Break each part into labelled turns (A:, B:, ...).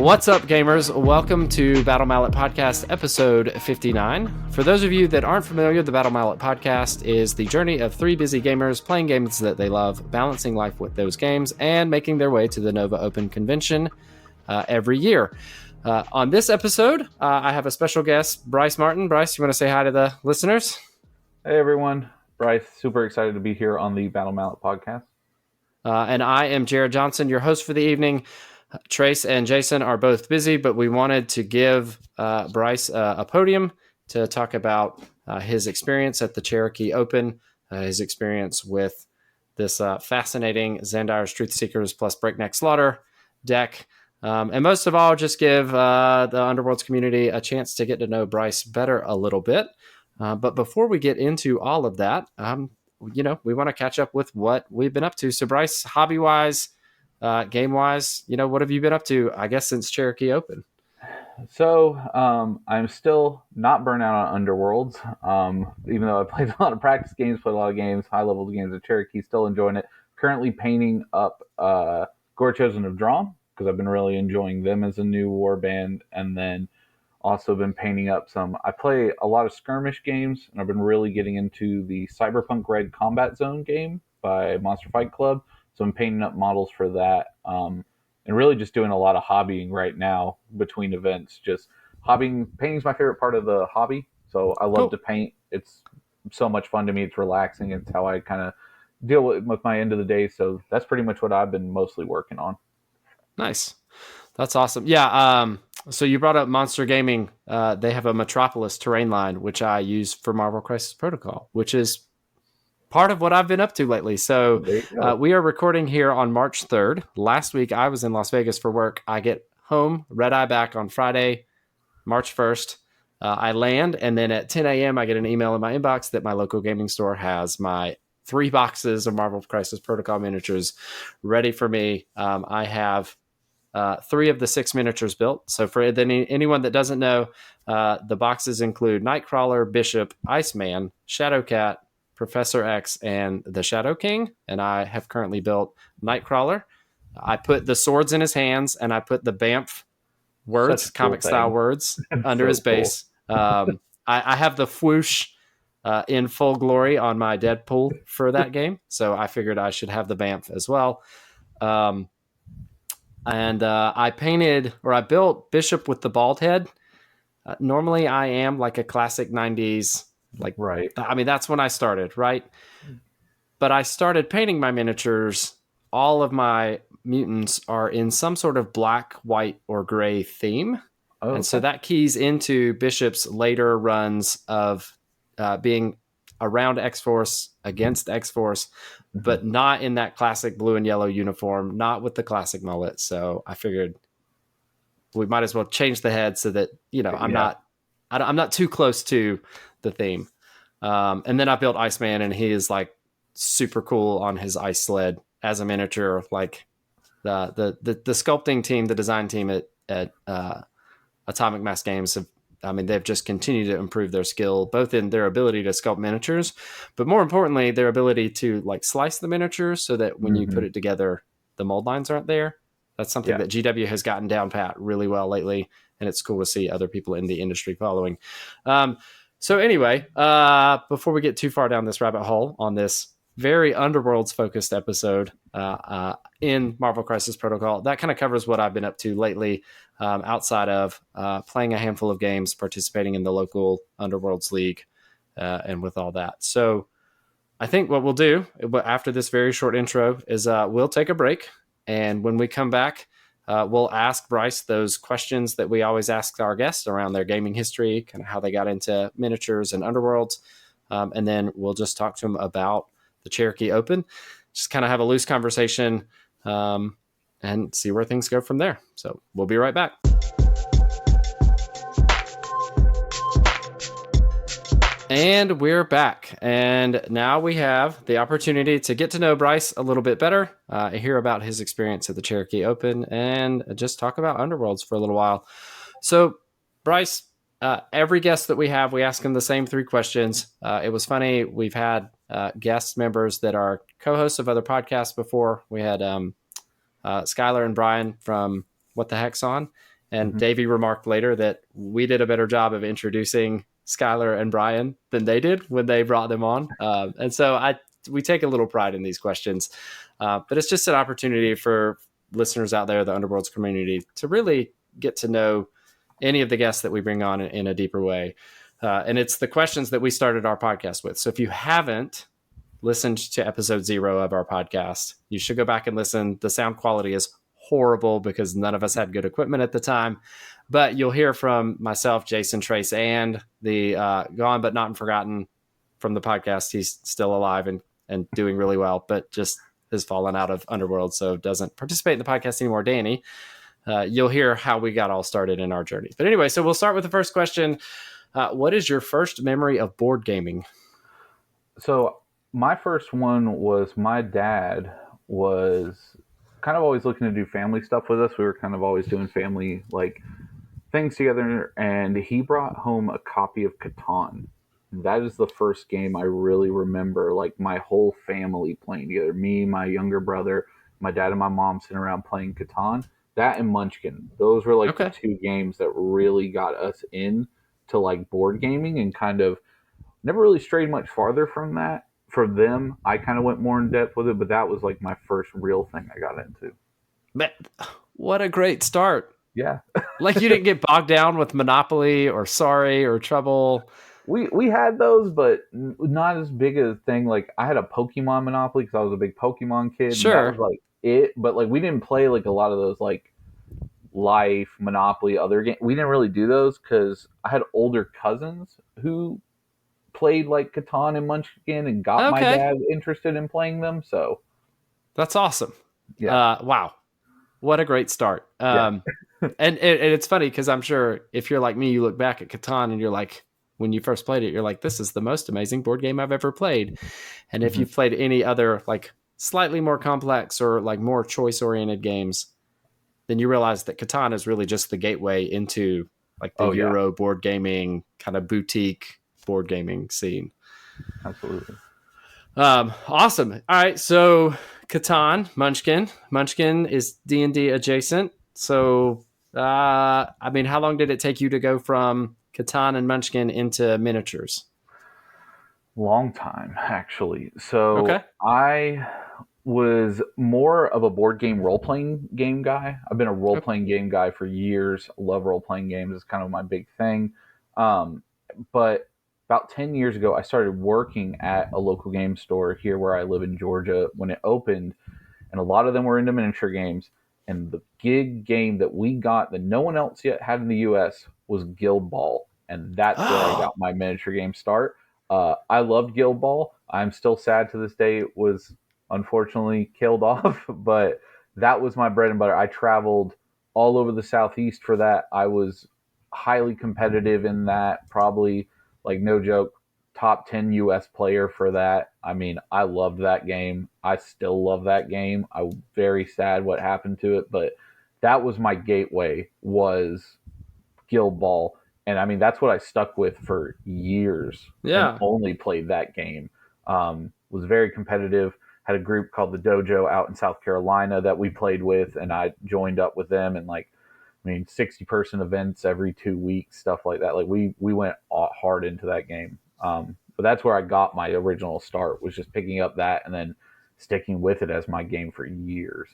A: What's up, gamers? Welcome to Battle Mallet Podcast, episode 59. For those of you that aren't familiar, the Battle Mallet Podcast is the journey of three busy gamers playing games that they love, balancing life with those games, and making their way to the Nova Open convention every year. On this episode, I have a special guest, Bryce Martin. Bryce, you want to say hi to the listeners?
B: Hey, everyone. Bryce, super excited to be here on the Battle Mallet Podcast.
A: And I am Jerod Johnson, your host for the evening. Trace and Jason are both busy, but we wanted to give Bryce a podium to talk about his experience at the Cherokee Open, his experience with this fascinating Zandire's Truth Seekers plus Breakneck Slaughter deck, and most of all, just give the Underworlds community a chance to get to know Bryce better a little bit. But before we get into all of that, we want to catch up with what we've been up to. So Bryce, hobby-wise, game-wise, what have you been up to, I guess, since Cherokee Open?
B: So I'm still not burnt out on Underworlds, even though I played a lot of practice games, played a lot of games, high-level games at Cherokee, still enjoying it. Currently painting up Gore Chosen of Drom, because I've been really enjoying them as a new war band, and then also been painting up I play a lot of skirmish games, and I've been really getting into the Cyberpunk Red Combat Zone game by Monster Fight Club. So I'm painting up models for that, and really just doing a lot of hobbying right now between events. Just hobbying, painting's my favorite part of the hobby. So I love to paint. It's so much fun to me. It's relaxing. It's how I kind of deal with my end of the day. So that's pretty much what I've been mostly working on.
A: Nice. That's awesome. Yeah. So you brought up Monster Gaming. They have a Metropolis terrain line, which I use for Marvel Crisis Protocol, which is part of what I've been up to lately. So we are recording here on March 3rd. Last week, I was in Las Vegas for work. I get home, red eye back on Friday, March 1st. I land, and then at 10 a.m., I get an email in my inbox that my local gaming store has my 3 boxes of Marvel Crisis Protocol miniatures ready for me. I have 3 of the 6 miniatures built. So for anyone that doesn't know, the boxes include Nightcrawler, Bishop, Iceman, Shadowcat, Professor X, and the Shadow King, and I have currently built Nightcrawler. I put the swords in his hands, and I put the Banff words, comic style words, under his base. I have the whoosh in full glory on my Deadpool for that game, so I figured I should have the Banff as well. And I built Bishop with the bald head. Normally, I am like a classic 90s.
B: Right.
A: I mean, that's when I started, right? But I started painting my miniatures. All of my mutants are in some sort of black, white, or gray theme. Oh, and so that keys into Bishop's later runs of being around X-Force, against X-Force, but not in that classic blue and yellow uniform, not with the classic mullet. So I figured we might as well change the head so that, I'm not too close to the theme. And then I built Iceman, and he is like super cool on his ice sled as a miniature. Like the sculpting team, the design team at Atomic Mass Games they've just continued to improve their skill, both in their ability to sculpt miniatures, but more importantly, their ability to like slice the miniatures so that when you put it together, the mold lines aren't there. That's something that GW has gotten down pat really well lately, and it's cool to see other people in the industry following. So anyway, before we get too far down this rabbit hole on this very Underworlds-focused episode in Marvel Crisis Protocol, that kind of covers what I've been up to lately, outside of playing a handful of games, participating in the local Underworlds League, and with all that. So I think what we'll do after this very short intro is we'll take a break, and when we come back, we'll ask Bryce those questions that we always ask our guests around their gaming history, kind of how they got into miniatures and Underworlds. And then we'll just talk to them about the Cherokee Open, just kind of have a loose conversation and see where things go from there. So we'll be right back. And we're back. And now we have the opportunity to get to know Bryce a little bit better, hear about his experience at the Cherokee Open, and just talk about Underworlds for a little while. So, Bryce, every guest that we have, we ask them the same 3 questions. It was funny. We've had guest members that are co-hosts of other podcasts before. We had Skylar and Brian from What the Heck's On. And Davey remarked later that we did a better job of introducing Skylar and Brian than they did when they brought them on. And so we take a little pride in these questions. But it's just an opportunity for listeners out there, the Underworlds community, to really get to know any of the guests that we bring on in a deeper way. And it's the questions that we started our podcast with. So if you haven't listened to episode 0 of our podcast, you should go back and listen. The sound quality is horrible because none of us had good equipment at the time, but you'll hear from myself, Jason, Trace, and the gone but not forgotten from the podcast. He's still alive and doing really well, but just has fallen out of Underworld, so doesn't participate in the podcast anymore. Danny, you'll hear how we got all started in our journey. But anyway, so we'll start with the first question. What is your first memory of board gaming?
B: So my first one was my dad was kind of always looking to do family stuff with us. We were kind of always doing family like things together, and he brought home a copy of Catan. That is the first game I really remember, like my whole family playing together. Me, my younger brother, my dad, and my mom sitting around playing Catan. That and Munchkin. Those were like the two games that really got us in to like board gaming, and kind of never really strayed much farther from that. For them, I kind of went more in depth with it, but that was like my first real thing I got into.
A: But what a great start.
B: Yeah.
A: Like you didn't get bogged down with Monopoly or Sorry or Trouble.
B: We had those, but not as big a thing. Like I had a Pokemon Monopoly because I was a big Pokemon kid.
A: Sure.
B: That was like it, but like we didn't play like a lot of those like Life, Monopoly, other games. We didn't really do those because I had older cousins who played like Catan and Munchkin and got my dad interested in playing them. So
A: that's awesome.
B: Yeah.
A: Wow. What a great start. And it's funny because I'm sure if you're like me, you look back at Catan and you're like, when you first played it, you're like, this is the most amazing board game I've ever played. And if you've played any other like slightly more complex or like more choice oriented games, then you realize that Catan is really just the gateway into like the Euro board gaming kind of boutique board gaming scene.
B: Absolutely.
A: Awesome. All right. So Catan, Munchkin is D&D adjacent. So, I mean, how long did it take you to go from Catan and Munchkin into miniatures?
B: Long time, actually. So I was more of a board game role-playing game guy. I've been a role-playing game guy for years. I love role-playing games. It's kind of my big thing. But about 10 years ago, I started working at a local game store here where I live in Georgia when it opened. And a lot of them were into miniature games. And the gig game that we got that no one else yet had in the U.S. was Guild Ball. And that's where I got my miniature game start. I loved Guild Ball. I'm still sad to this day it was unfortunately killed off, but that was my bread and butter. I traveled all over the Southeast for that. I was highly competitive in that, probably, like no joke, top 10 US player for that. I mean, I loved that game. I still love that game. I'm very sad what happened to it, but that was my gateway, was Guild Ball. And I mean, that's what I stuck with for years.
A: Yeah.
B: And only played that game. Was very competitive. Had a group called the Dojo out in South Carolina that we played with, and I joined up with them, and 60-person events every 2 weeks, stuff like that. Like we went hard into that game. But that's where I got my original start, was just picking up that and then sticking with it as my game for years.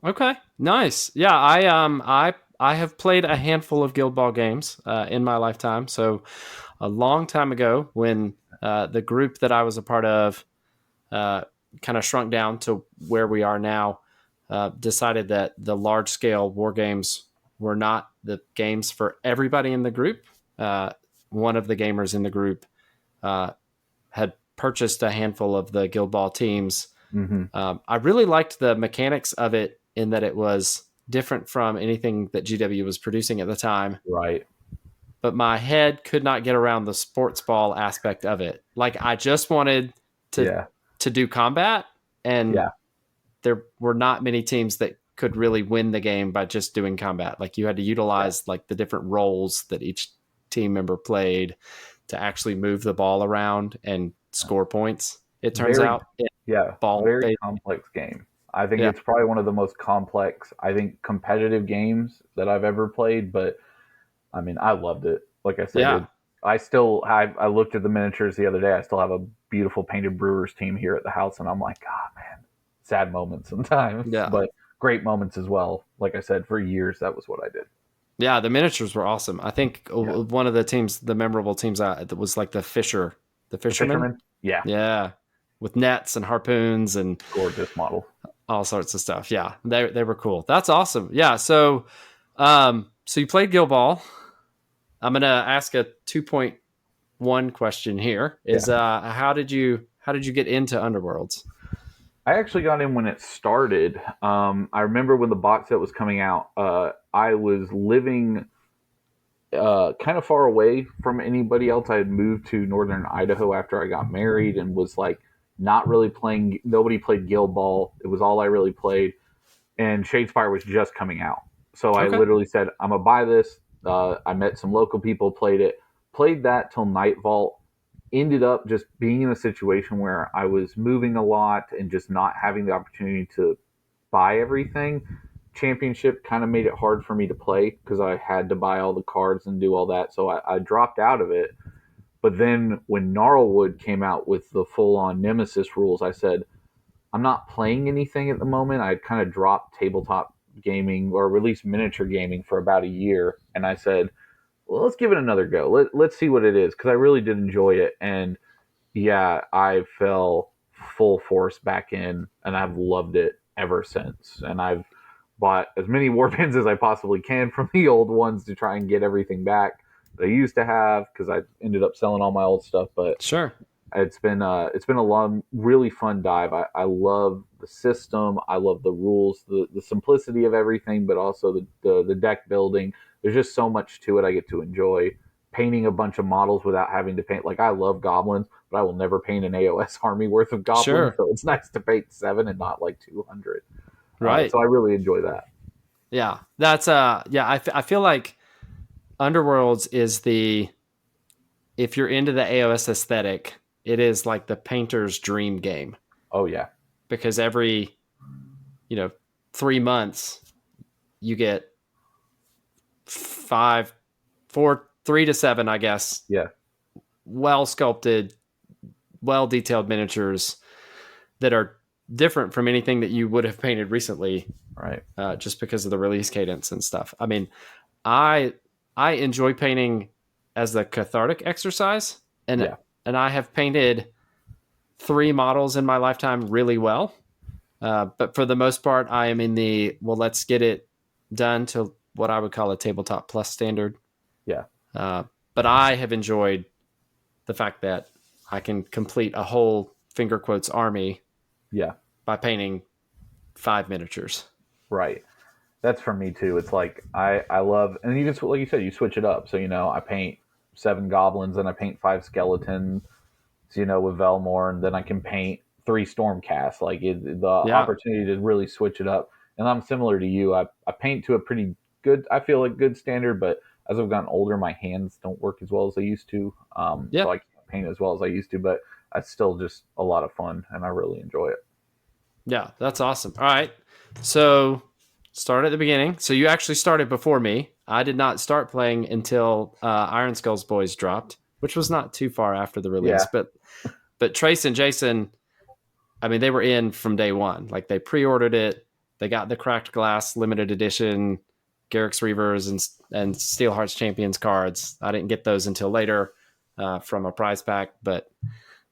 A: Okay, nice. Yeah, I have played a handful of Guild Ball games in my lifetime. So a long time ago, when the group that I was a part of kind of shrunk down to where we are now, decided that the large scale war games were not the games for everybody in the group. One of the gamers in the group had purchased a handful of the Guild Ball teams. I really liked the mechanics of it in that it was different from anything that GW was producing at the time.
B: Right.
A: But my head could not get around the sports ball aspect of it. Like I just wanted to do combat, and there were not many teams that could really win the game by just doing combat. Like you had to utilize like the different roles that each team member played to actually move the ball around and score points. It turns out
B: ball very complex game. I think
A: Yeah.
B: it's probably one of the most complex, I think, competitive games that I've ever played. But I mean, I loved it. Like I said,
A: Yeah.
B: I looked at the miniatures the other day. I still have a beautiful painted Brewers team here at the house, and I'm like, God, man, sad moments sometimes,
A: Yeah.
B: but great moments as well. Like I said, for years that was what I did.
A: Yeah. The miniatures were awesome. I think
B: Yeah,
A: one of the teams, the memorable teams, that was like the
B: the
A: fishermen.
B: fisherman. Yeah,
A: Yeah. With nets and harpoons and
B: gorgeous model.
A: all sorts of stuff. Yeah. They were cool. That's awesome. Yeah. So you played Guild Ball. I'm going to ask a 2.1 question here
B: Yeah.
A: is, how did you get into Underworlds?
B: I actually got in when it started. I remember when the box set was coming out. I was living kind of far away from anybody else. I had moved to northern Idaho after I got married and was like not really playing. Nobody played Guild Ball. It was all I really played. And Shadespire was just coming out. So I
A: Okay.
B: literally said, I'm going to buy this. I met some local people, played that till Nightvault. Ended up just being in a situation where I was moving a lot and just not having the opportunity to buy everything. Championship kind of made it hard for me to play because I had to buy all the cards and do all that. So I dropped out of it. But then when Gnarlwood came out with the full on Nemesis rules, I said, I'm not playing anything at the moment. I kind of dropped tabletop gaming or released miniature gaming for about a year. And I said, well, let's give it another go. Let's see what it is because I really did enjoy it. And yeah, I fell full force back in and I've loved it ever since. And I've bought as many warbinds as I possibly can from the old ones to try and get everything back that I used to have because I ended up selling all my old stuff. But
A: Sure.
B: it's been a long, really fun dive. I love the system. I love the rules, the simplicity of everything, but also the deck building. There's just so much to it. I get to enjoy painting a bunch of models without having to paint. Like I love goblins, but I will never paint an AOS army worth of goblins.
A: Sure.
B: So it's nice to paint 7 and not like 200.
A: Right.
B: So I really enjoy that.
A: Yeah. That's yeah, I feel like Underworlds is if you're into the AOS aesthetic, it is like the painter's dream game
B: Oh yeah,
A: because every, 3 months you get 3 to 7, I guess,
B: yeah,
A: well sculpted, well detailed miniatures that are different from anything that you would have painted recently,
B: right.
A: just because of the release cadence and stuff. I mean, I I enjoy painting as a cathartic exercise, and
B: Yeah,
A: I have painted 3 models in my lifetime really well. But for the most part, I am in the let's get it done to what I would call a tabletop plus standard.
B: yeah,
A: Uh, but I have enjoyed the fact that I can complete a whole finger quotes army
B: yeah,
A: by painting 5 miniatures.
B: right. That's for me too. It's like I love, and you just like you said, you switch it up. So I paint 7 goblins and I paint 5 skeletons. With Velmore, and then I can paint 3 Stormcast. Like the
A: Yeah,
B: opportunity to really switch it up. And I'm similar to you. I paint to a pretty good, I feel like good standard, but as I've gotten older, my hands don't work as well as they used to. So
A: yeah,
B: I can't paint as well as I used to, but it's still just a lot of fun, and I really enjoy it.
A: yeah. That's awesome. All right, so start at the beginning. So you actually started before me. I did not start playing until Iron Skull's Boys dropped, which was not too far after the release.
B: Yeah,
A: But Trace and Jason, I mean, they were in from day one. Like they pre-ordered it. They got the cracked glass limited edition Garrick's Reavers and Steel Hearts Champions cards. I didn't get those until later from a prize pack,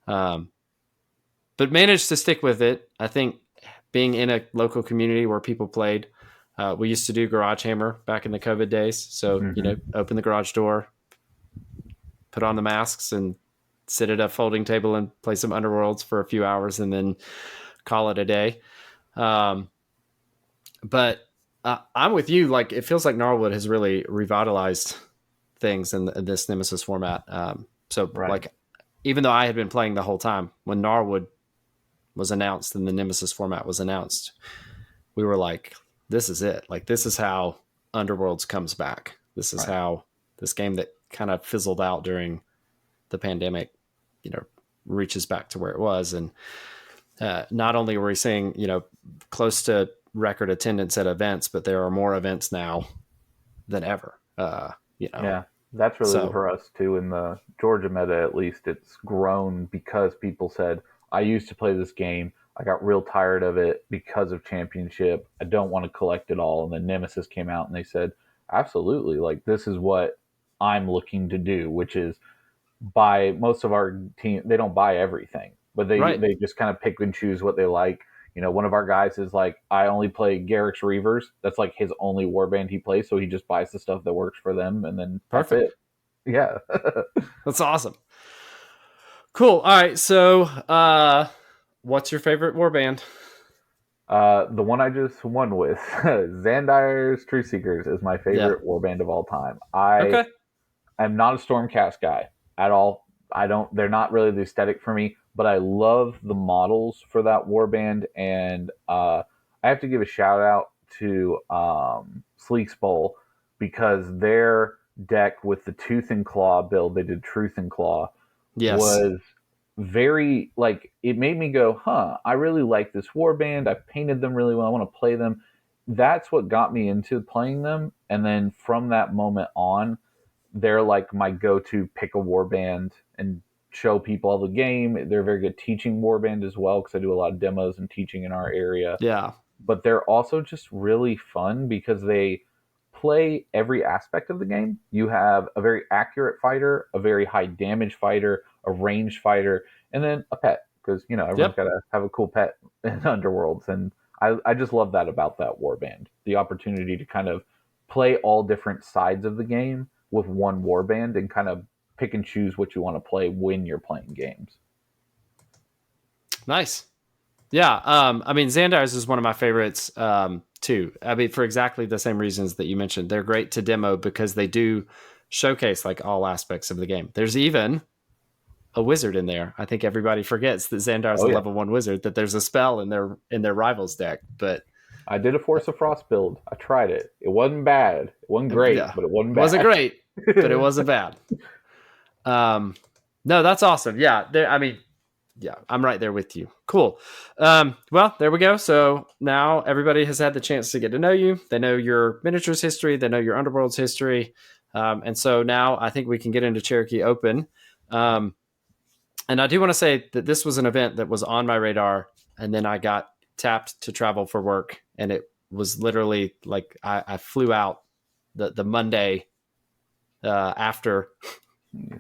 A: um, but managed to stick with it. I think being in a local community where people played, we used to do Garage Hammer back in the COVID days. So
B: hmm
A: open the garage door, put on the masks, and sit at a folding table and play some Underworlds for a few hours, and then call it a day. Um, but I'm with you. Like it feels like Gnarlwood has really revitalized things in this Nemesis format. So
B: right,
A: like, even though I had been playing the whole time, when Gnarlwood was announced and the Nemesis format was announced, we were like, this is it. Like this is how Underworlds comes back. This is
B: right,
A: how this game that kind of fizzled out during the pandemic, reaches back to where it was. And Not only were we seeing, close to record attendance at events, but there are more events now than ever.
B: Yeah, that's really
A: So
B: for us too. In the Georgia meta, at least, it's grown because people said, I used to play this game. I got real tired of it because of Championship. I don't want to collect it all. And then Nemesis came out and they said, absolutely, like this is what I'm looking to do, which is buy most of our team. They don't buy everything, but
A: right.
B: they just kind of pick and choose what they like. One of our guys is like, I only play Garrick's Reavers. That's like his only warband he plays, so he just buys the stuff that works for them, and then that's
A: Perfect.
B: it. Yeah.
A: That's awesome. Cool. All right. So, what's your favorite warband?
B: The one I just won with, Xandire's True Seekers, is my
A: Yeah.
B: favorite warband of all time. I
A: Okay.
B: am not a Stormcast guy at all. I don't. They're not really the aesthetic for me, but I love the models for that warband, and I have to give a shout out to Sleek's Bowl because their deck with the Tooth and Claw build, they did Truth and Claw,
A: Yes.
B: was very like it made me go, huh, I really like this warband. I painted them really well. I want to play them. That's what got me into playing them, and then from that moment on they're like my go-to pick a warband and show people all the game. They're a very good teaching warband as well because I do a lot of demos and teaching in our area.
A: Yeah.
B: But they're also just really fun because they play every aspect of the game. You have a very accurate fighter, a very high damage fighter, a ranged fighter, and then a pet because everyone's got to have a cool pet in Underworlds, and I just love that about that warband. The opportunity to kind of play all different sides of the game with one warband and kind of pick and choose what you want to play when you're playing games.
A: Nice. Yeah. I mean, Xandire's is one of my favorites too. I mean, for exactly the same reasons that you mentioned. They're great to demo because they do showcase like all aspects of the game. There's even a wizard in there. I think everybody forgets that Xandire's a level 1 wizard, that there's a spell in their rivals deck. But
B: I did a Force of Frost build. I tried it. It wasn't bad. It wasn't great, but it wasn't bad.
A: It wasn't great, but it wasn't bad. No, that's awesome. Yeah. I mean, yeah, I'm right there with you. Cool. Well, there we go. So now everybody has had the chance to get to know you. They know your miniatures history. They know your Underworld's history. And so now I think we can get into Cherokee Open. And I do want to say that this was an event that was on my radar, and then I got tapped to travel for work, and it was literally like I flew out the Monday after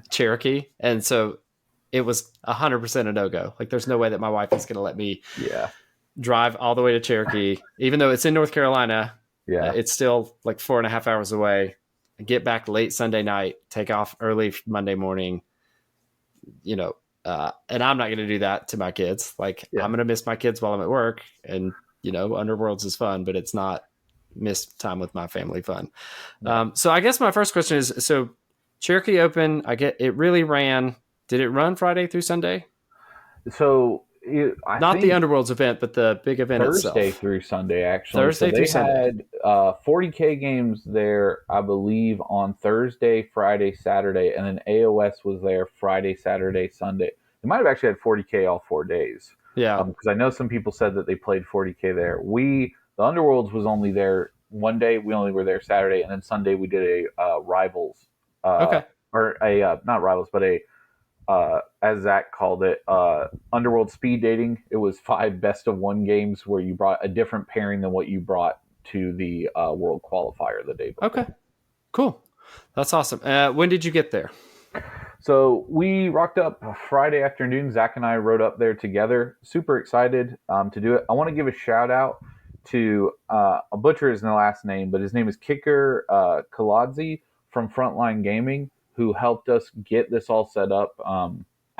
A: Cherokee, and so it was 100% a no-go. Like, there's no way that my wife is going to let me drive all the way to Cherokee, even though it's in North Carolina. It's still like 4.5 hours away. Get back late Sunday night, take off early Monday morning, and I'm not going to do that to my kids. Like, I'm going to miss my kids while I'm at work, and, Underworlds is fun, but it's not missed time with my family fun. So I guess my first question is, so Cherokee Open, I get it really ran. Did it run Friday through Sunday?
B: So I
A: not
B: think
A: the Underworlds event, but the big event
B: Thursday
A: itself.
B: Through Sunday, actually.
A: Thursday through Sunday.
B: They had 40K games there, I believe, on Thursday, Friday, Saturday, and then AOS was there Friday, Saturday, Sunday. They might have actually had 40K all 4 days.
A: Yeah.
B: Because I know some people said that they played 40K there. The Underworlds was only there one day. We only were there Saturday, and then Sunday we did a Rivals.
A: Okay.
B: Or not Rivals, but as Zach called it, Underworld speed dating. It was 5 best of 1 games where you brought a different pairing than what you brought to the World Qualifier the day before.
A: Okay, cool. That's awesome. When did you get there?
B: So we rocked up Friday afternoon. Zach and I rode up there together. Super excited to do it. I want to give a shout out to a butcher is the last name, but his name is Kicker Kaladze from Frontline Gaming, who helped us get this all set up.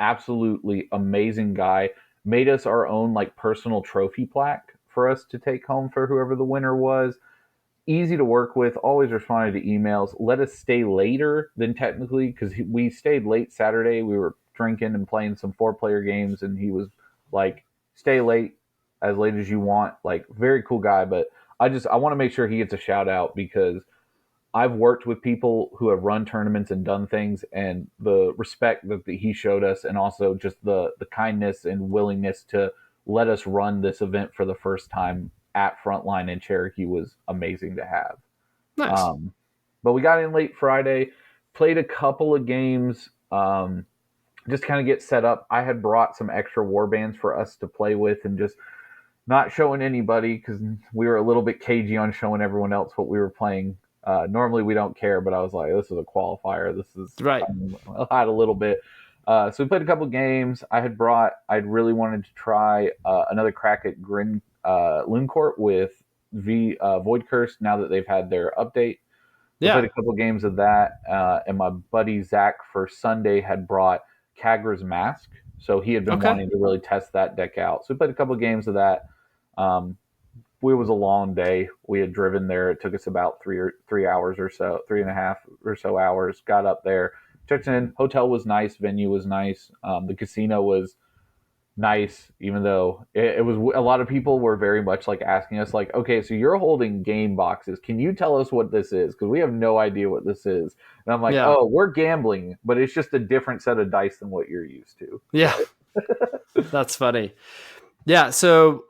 B: Absolutely amazing guy. Made us our own like personal trophy plaque for us to take home for whoever the winner was. Easy to work with, always responded to emails. Let us stay later than technically, because we stayed late Saturday. We were drinking and playing some 4-player games, and he was like, stay late as late as you want. Like, very cool guy, but I want to make sure he gets a shout out because I've worked with people who have run tournaments and done things, and the respect that he showed us, and also just the kindness and willingness to let us run this event for the first time at Frontline in Cherokee was amazing to have.
A: Nice.
B: But we got in late Friday, played a couple of games, just kind of get set up. I had brought some extra war bands for us to play with and just not showing anybody because we were a little bit cagey on showing everyone else what we were playing. Normally we don't care, but I was like, this is a qualifier. This is
A: right.
B: I had a little bit. So we played a couple games. I'd really wanted to try another crack at Looncourt with Void Curse now that they've had their update. We played a couple games of that, and my buddy Zach for Sunday had brought Kagra's Mask, so he had been wanting to really test that deck out. So we played a couple games of that. It was a long day. We had driven there. It took us about 3 hours or so, 3.5 or so hours. Got up there, checked in. Hotel was nice. Venue was nice. The casino was nice, even though it was a lot of people were very much like asking us like, okay, so you're holding game boxes. Can you tell us what this is? Because we have no idea what this is. And I'm like, oh, we're gambling, but it's just a different set of dice than what you're used to.
A: Yeah. That's funny. Yeah. So,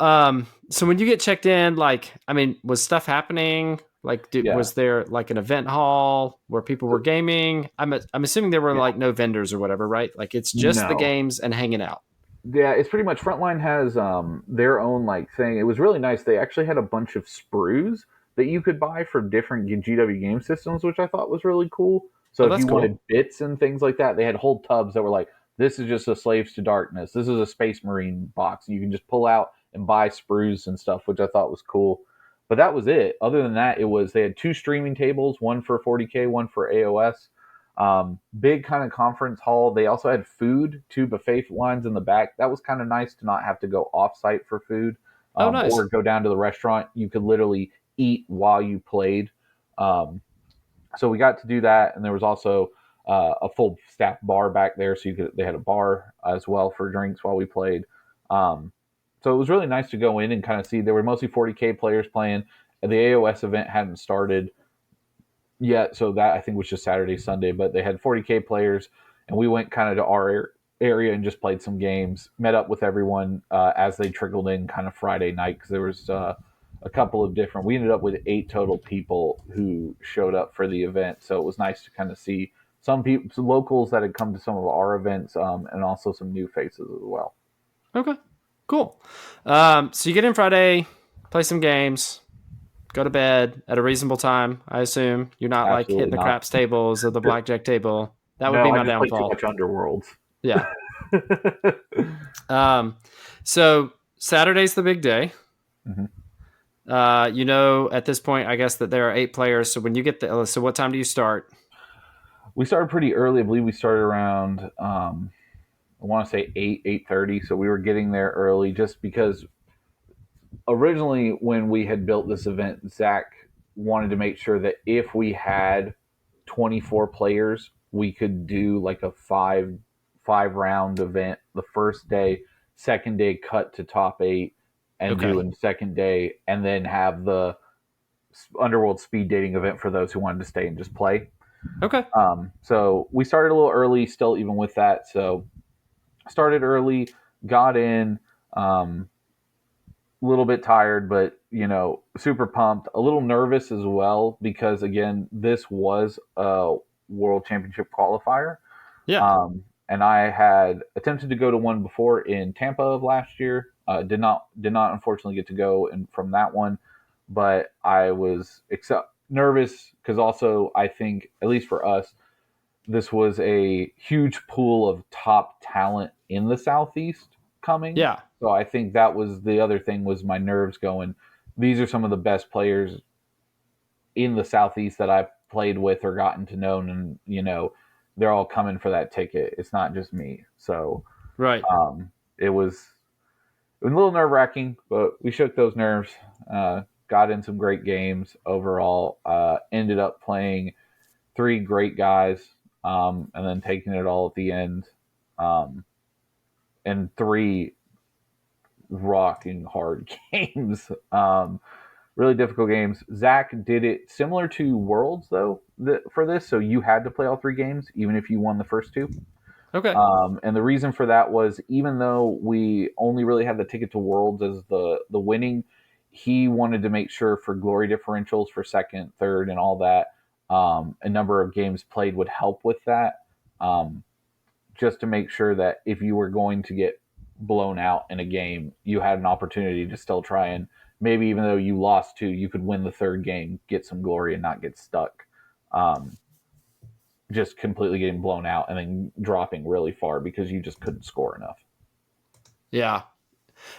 A: so when you get checked in, like, I mean, was stuff happening? Like, was there like an event hall where people were gaming? I'm assuming there were like no vendors or whatever, right? Like it's just the games and hanging out.
B: Yeah, it's pretty much Frontline has their own like thing. It was really nice. They actually had a bunch of sprues that you could buy for different GW game systems, which I thought was really cool. So if you wanted bits and things like that, they had whole tubs that were like, this is just a Slaves to Darkness. This is a Space Marine box. You can just pull out and buy sprues and stuff, which I thought was cool. But that was it. Other than that, they had 2 streaming tables, one for 40K, one for AOS. Big kind of conference hall. They also had food, 2 buffet lines in the back. That was kind of nice to not have to go off site for food
A: nice.
B: Or go down to the restaurant. You could literally eat while you played. So we got to do that. And there was also a full staff bar back there. So they had a bar as well for drinks while we played. So it was really nice to go in and kind of see. There were mostly 40K players playing. And the AOS event hadn't started yet, so that I think was just Saturday, Sunday. But they had 40K players, and we went kind of to our area and just played some games. Met up with everyone as they trickled in kind of Friday night because there was a couple of different. We ended up with 8 total people who showed up for the event, so it was nice to kind of see some people, some locals that had come to some of our events, and also some new faces as well.
A: Okay, cool. So you get in Friday, play some games, go to bed at a reasonable time. I assume you're not like hitting the craps tables or the blackjack table. That would be my downfall.
B: Too much Underworlds.
A: Yeah. So Saturday's the big day. Mm-hmm. At this point, I guess that there are 8 players. So when you get so what time do you start?
B: We started pretty early. I believe we started around, I want to say 8:30. So we were getting there early just because originally when we had built this event, Zach wanted to make sure that if we had 24 players, we could do like a five round event the first day, second day cut to top 8 and do in the second day, and then have the Underworld speed dating event for those who wanted to stay and just play.
A: Okay.
B: So we started a little early still, even with that. So started early, got in, a little bit tired, but super pumped, a little nervous as well, because again, this was a World Championship Qualifier.
A: Yeah.
B: And I had attempted to go to one before in Tampa of last year. Did not unfortunately get to go from that one, but I was nervous because also I think, at least for us, this was a huge pool of top talent in the Southeast coming.
A: Yeah.
B: So I think that was the other thing, was my nerves going, these are some of the best players in the Southeast that I've played with or gotten to know, and they're all coming for that ticket. It's not just me. So
A: right.
B: It was a little nerve-wracking, but we shook those nerves, got in some great games overall, ended up playing 3 great guys, and then taking it all at the end, and 3 rocking hard games. Really difficult games. Zach did it similar to Worlds, though, for this, so you had to play all 3 games, even if you won the first 2.
A: Okay.
B: And the reason for that was, even though we only really had the ticket to Worlds as the winning, he wanted to make sure for glory differentials for second, third, and all that, a number of games played would help with that. Um, just to make sure that if you were going to get blown out in a game, you had an opportunity to still try and, maybe even though you lost two, you could win the third game, get some glory, and not get stuck. Um, just completely getting blown out and then dropping really far because you just couldn't score enough.
A: Yeah.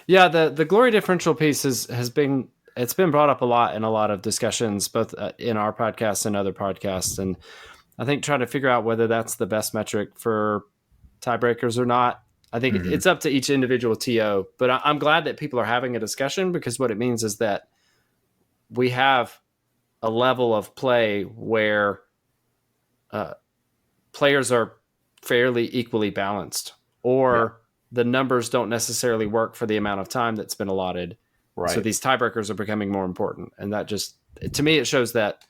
A: Yeah, the glory differential piece has been, it's been brought up a lot in a lot of discussions, both in our podcast and other podcasts. And I think trying to figure out whether that's the best metric for tiebreakers or not. I think it's up to each individual TO, but I'm glad that people are having a discussion, because what it means is that we have a level of play where players are fairly equally balanced, or the numbers don't necessarily work for the amount of time that's been allotted.
B: Right.
A: So these tiebreakers are becoming more important. And that just, to me, it shows that,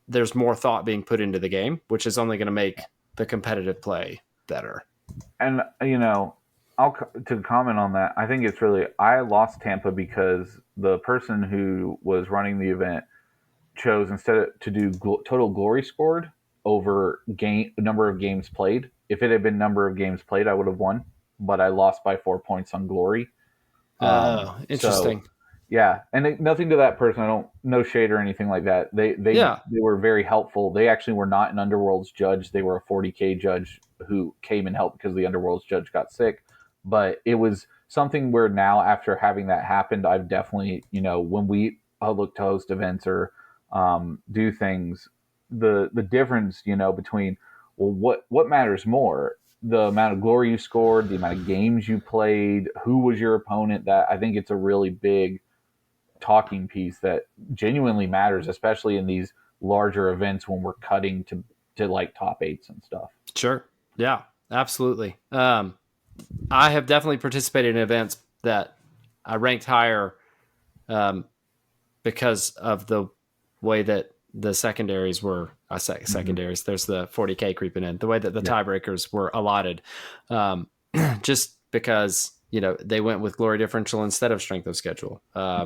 A: there's more thought being put into the game, which is only going to make the competitive play better.
B: And, to comment on that, I think it's really, I lost Tampa because the person who was running the event chose, instead to do total glory scored over number of games played. If it had been number of games played, I would have won, but I lost by 4 points on glory.
A: Interesting.
B: So, yeah, and nothing to that person. No shade or anything like that. They were very helpful. They actually were not an Underworld's judge. They were a 40K judge who came and helped because the Underworld's judge got sick. But it was something where now, after having that happened, I've definitely, when we look to host events or do things, the difference, between, well, what matters more, the amount of glory you scored, the amount of games you played, who was your opponent. That, I think it's a really big talking piece that genuinely matters, especially in these larger events when we're cutting to like top eights and stuff.
A: Sure. Yeah, absolutely. I have definitely participated in events that I ranked higher because of the way that the secondaries were secondaries. There's the 40K creeping in, the way that the tiebreakers were allotted, just because, they went with glory differential instead of strength of schedule. I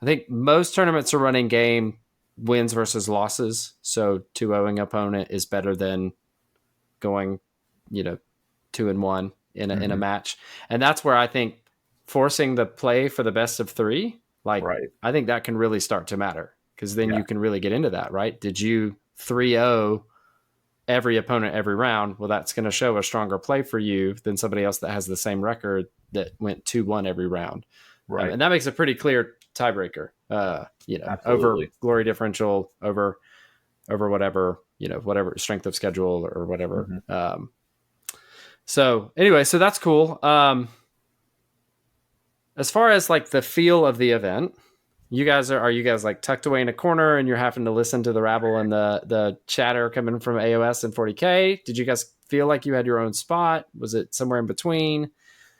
A: think most tournaments are running game wins versus losses. So 2-0ing opponent is better than going, 2-1 in a match. And that's where I think forcing the play for the best of three, I think that can really start to matter, because then you can really get into that, right? Did you 3-0 every opponent every round? Well, that's going to show a stronger play for you than somebody else that has the same record that went 2-1 every round. Right. And that makes a pretty clear tiebreaker, over glory differential, over whatever, whatever strength of schedule or whatever. So anyway, so that's cool. As far as like the feel of the event, are you guys like tucked away in a corner and you're having to listen to the rabble and the chatter coming from AOS and 40K? Did you guys feel like you had your own spot? Was it somewhere in between?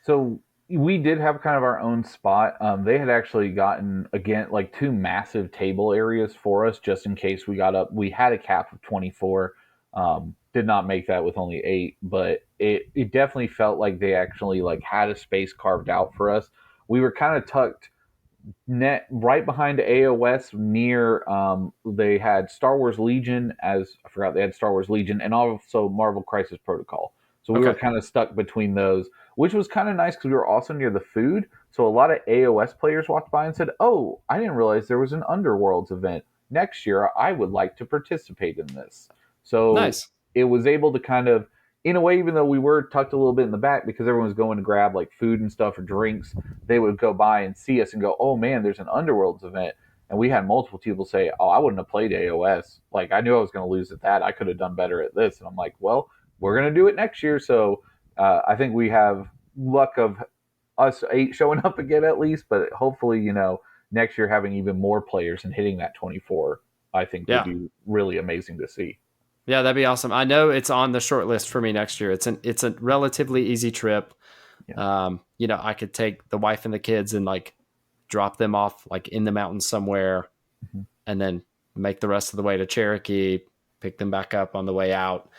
B: So we did have kind of our own spot. They had actually gotten, again, like 2 massive table areas for us just in case we got up. We had a cap of 24. Did not make that with only 8, but it definitely felt like they actually like had a space carved out for us. We were kind of tucked right behind AOS near, they had Star Wars Legion, they had Star Wars Legion and also Marvel Crisis Protocol. So we were kind of stuck between those, which was kind of nice because we were also near the food. So a lot of AOS players walked by and said, "Oh, I didn't realize there was an Underworlds event. Next year, I would like to participate in this." So
A: nice.
B: It was able to kind of, in a way, even though we were tucked a little bit in the back because everyone was going to grab like food and stuff or drinks, they would go by and see us and go, "Oh man, there's an Underworlds event." And we had multiple people say, "Oh, I wouldn't have played AOS. Like, I knew I was going to lose at that. I could have done better at this." And I'm like, well, we're going to do it next year. So I think we have luck of us 8 showing up again at least, but hopefully, next year having even more players and hitting that 24, I think would be really amazing to see.
A: Yeah, that'd be awesome. I know it's on the short list for me next year. It's a relatively easy trip. Yeah. I could take the wife and the kids and like drop them off like in the mountains somewhere, and then make the rest of the way to Cherokee, pick them back up on the way out.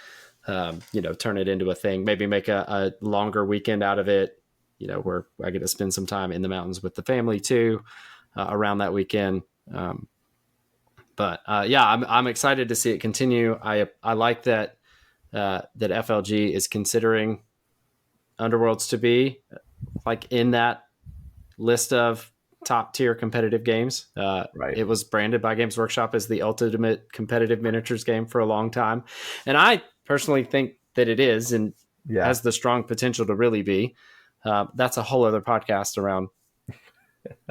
A: turn it into a thing, maybe make a longer weekend out of it, where I get to spend some time in the mountains with the family too, around that weekend. I'm excited to see it continue. I like that FLG is considering Underworlds to be like in that list of top tier competitive games.
B: Right.
A: It was branded by Games Workshop as the ultimate competitive miniatures game for a long time. And I personally think that it is and has the strong potential to really be. That's a whole other podcast around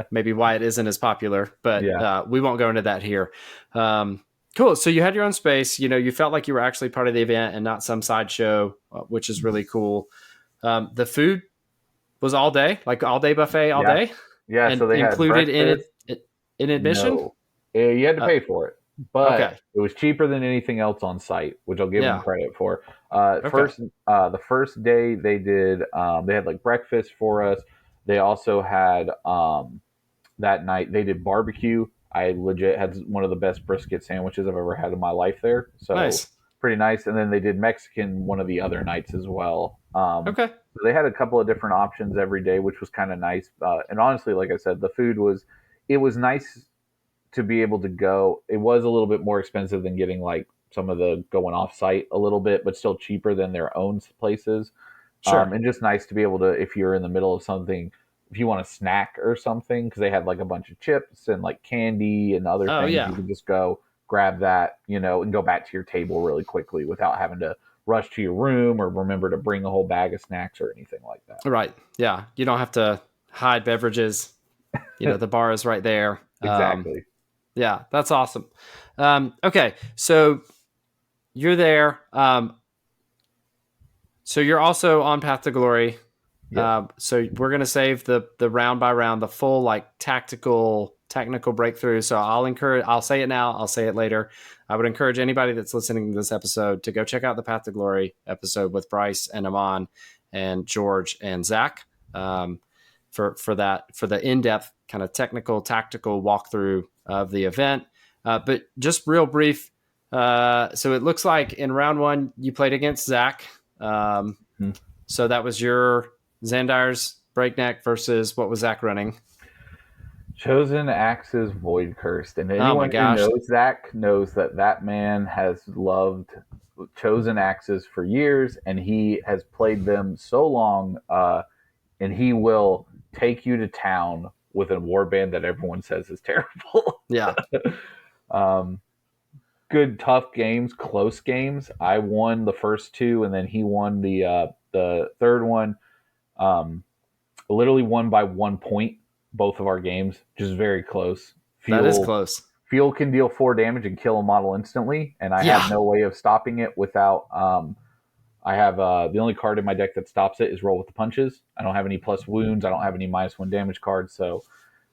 A: maybe why it isn't as popular, but we won't go into that here. Cool. So you had your own space, you felt like you were actually part of the event and not some sideshow, which is really cool. The food was all day, like all day buffet all day.
B: Yeah.
A: And
B: so they
A: included
B: had
A: in admission.
B: No. You had to pay for it, but
A: okay.
B: It was cheaper than anything else on site, which I'll give them credit for.
A: Okay.
B: The first day they did, they had like breakfast for us. They also had that night they did barbecue. I legit had one of the best brisket sandwiches I've ever had in my life there. So
A: nice.
B: Pretty nice. And then they did Mexican one of the other nights as well.
A: Okay.
B: So they had a couple of different options every day, which was kind of nice. And honestly, like I said, the food was nice to be able to go. It was a little bit more expensive than getting like some of the going off site a little bit, but still cheaper than their own places.
A: Sure.
B: And just nice to be able to, if you're in the middle of something, if you want a snack or something, because they had like a bunch of chips and like candy and other things, you can just go grab that, and go back to your table really quickly without having to rush to your room or remember to bring a whole bag of snacks or anything like that.
A: Right. Yeah. You don't have to hide beverages. The bar is right there.
B: Exactly.
A: Yeah, that's awesome. Okay, so you're there. So you're also on Path to Glory. Yep. So we're going to save the round by round, the full like technical breakthrough. So I'll say it now. I'll say it later. I would encourage anybody that's listening to this episode to go check out the Path to Glory episode with Bryce and Aman and George and Zach. For the in-depth kind of technical, tactical walkthrough of the event. But just real brief. So it looks like in round one, you played against Zach. So that was your Xandar's Breakneck versus what was Zach running?
B: Chosen Axes Void Cursed. And anyone who knows Zach knows that man has loved Chosen Axes for years, and he has played them so long, and he will take you to town with a warband that everyone says is terrible.
A: Yeah.
B: Good, tough games, close games. I won the first two, and then he won the third one. Literally won by 1 point, both of our games. Just very close.
A: That is close.
B: Fuel can deal 4 damage and kill a model instantly, and I have no way of stopping it without... I have the only card in my deck that stops it is Roll with the Punches. I don't have any plus wounds. I don't have any -1 damage cards. So